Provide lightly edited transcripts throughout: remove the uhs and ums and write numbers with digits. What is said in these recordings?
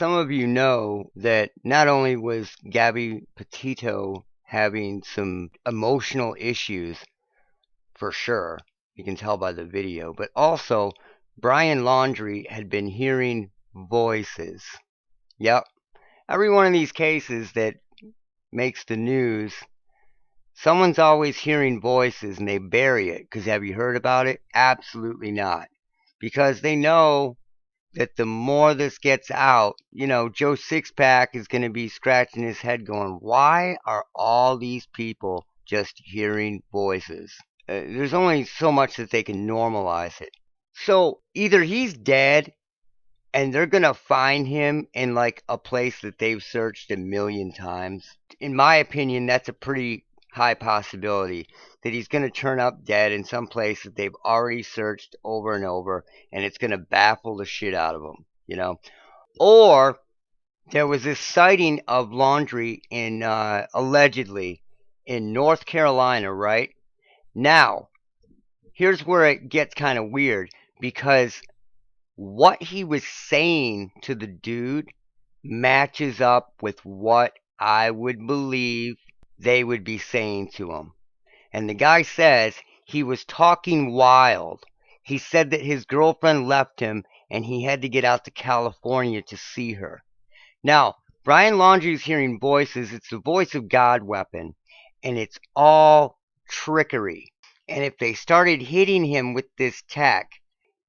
some of you know that not only was Gabby Petito having some emotional issues, for sure, you can tell by the video, but also Brian Laundrie had been hearing voices. Yep, every one of these cases that makes the news, someone's always hearing voices and they bury it. Because have you heard about it? Absolutely not. Because they know that the more this gets out, Joe Sixpack is going to be scratching his head going, why are all these people just hearing voices? There's only so much that they can normalize it. So either he's dead and they're going to find him in like a place that they've searched a million times. In my opinion, that's a pretty high possibility that he's going to turn up dead in some place that they've already searched over and over, and it's going to baffle the shit out of them, Or there was this sighting of Laundrie in allegedly in North Carolina, right? Now, here's where it gets kind of weird, because what he was saying to the dude matches up with what I would believe they would be saying to him. And the guy says he was talking wild. He said that his girlfriend left him and he had to get out to California to see her. Now, Brian Laundrie is hearing voices. It's the voice of God weapon, and it's all trickery. And if they started hitting him with this tech,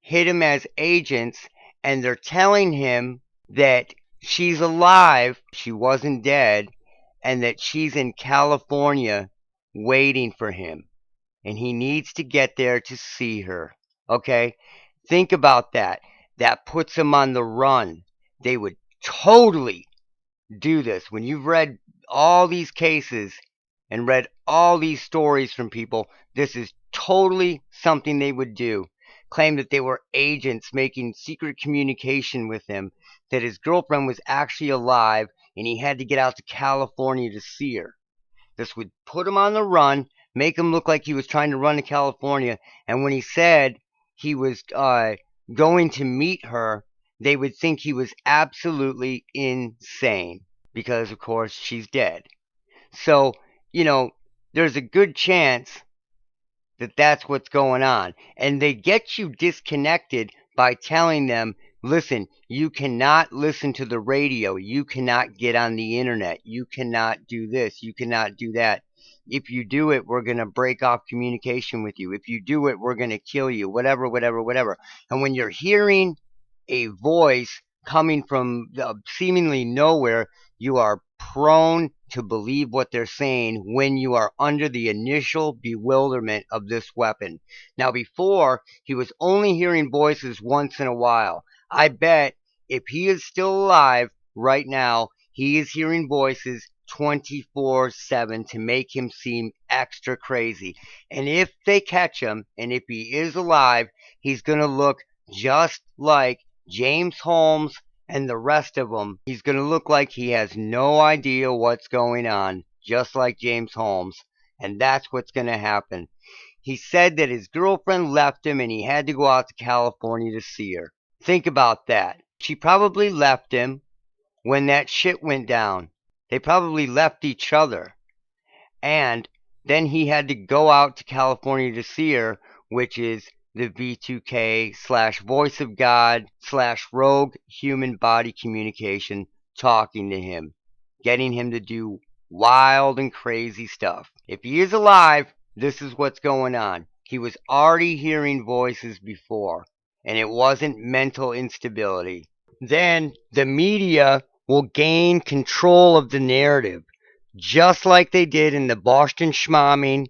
hit him as agents, and they're telling him that she's alive, she wasn't dead, and that she's in California waiting for him, and he needs to get there to see her. Okay? Think about that. That puts him on the run. They would totally do this. When you've read all these cases and read all these stories from people, this is totally something they would do. Claim that they were agents making secret communication with him, that his girlfriend was actually alive, and he had to get out to California to see her. This would put him on the run, make him look like he was trying to run to California, and when he said he was going to meet her, they would think he was absolutely insane, because, of course, she's dead. So, there's a good chance that that's what's going on. And they get you disconnected by telling them, listen, you cannot listen to the radio. You cannot get on the internet. You cannot do this. You cannot do that. If you do it, we're going to break off communication with you. If you do it, we're going to kill you. Whatever. And when you're hearing a voice coming from seemingly nowhere, you are prone to believe what they're saying when you are under the initial bewilderment of this weapon. Now, before, he was only hearing voices once in a while. I bet if he is still alive right now, he is hearing voices 24/7 to make him seem extra crazy. And if they catch him, and if he is alive, he's going to look just like James Holmes and the rest of them. He's going to look like he has no idea what's going on, just like James Holmes. And that's what's going to happen. He said that his girlfriend left him and he had to go out to California to see her. Think about that. She probably left him when that shit went down. They probably left each other. And then he had to go out to California to see her, which is the V2K / voice of God / rogue human body communication, talking to him, getting him to do wild and crazy stuff. If he is alive, this is what's going on. He was already hearing voices before, and it wasn't mental instability. Then the media will gain control of the narrative, just like they did in the Boston Schmamming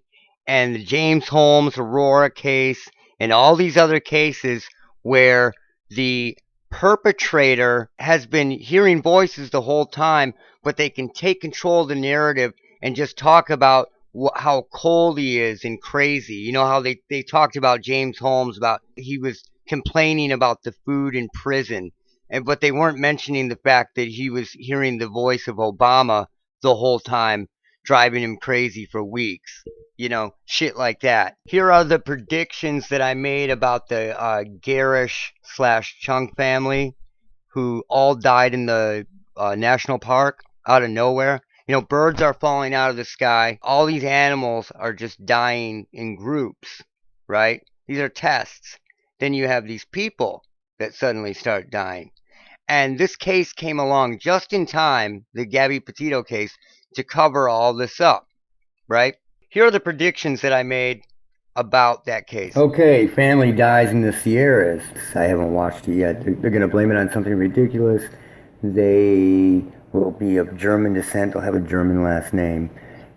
and the James Holmes Aurora case, and all these other cases where the perpetrator has been hearing voices the whole time, but they can take control of the narrative and just talk about how cold he is and crazy. You know how they talked about James Holmes, about he was complaining about the food in prison, but they weren't mentioning the fact that he was hearing the voice of Obama the whole time, driving him crazy for weeks. Shit like that. Here are the predictions that I made about the Garish / Chung family, who all died in the national park out of nowhere. You know, birds are falling out of the sky. All these animals are just dying in groups, right? These are tests. Then you have these people that suddenly start dying. And this case came along just in time, the Gabby Petito case, to cover all this up, right? Here are the predictions that I made about that case. Okay, family dies in the Sierras. I haven't watched it yet. They're going to blame it on something ridiculous. They will be of German descent. They'll have a German last name.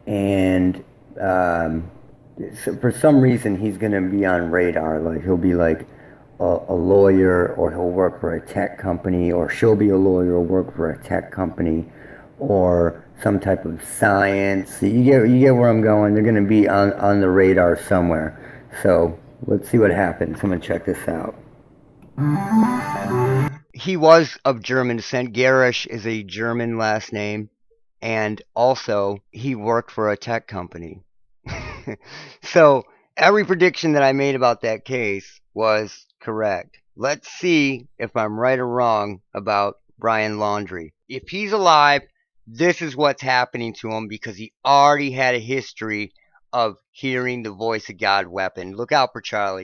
And so for some reason, he's going to be on radar. Like, he'll be like a lawyer, or he'll work for a tech company, or she'll be a lawyer or work for a tech company, or some type of science. You get where I'm going. They're going to be on the radar somewhere. So let's see what happens. I'm going to check this out. He was of German descent. Garish is a German last name. And also, he worked for a tech company. So, every prediction that I made about that case was correct. Let's see if I'm right or wrong about Brian Laundrie. If he's alive, this is what's happening to him because he already had a history of hearing the voice of God weapon. Look out for Charlie.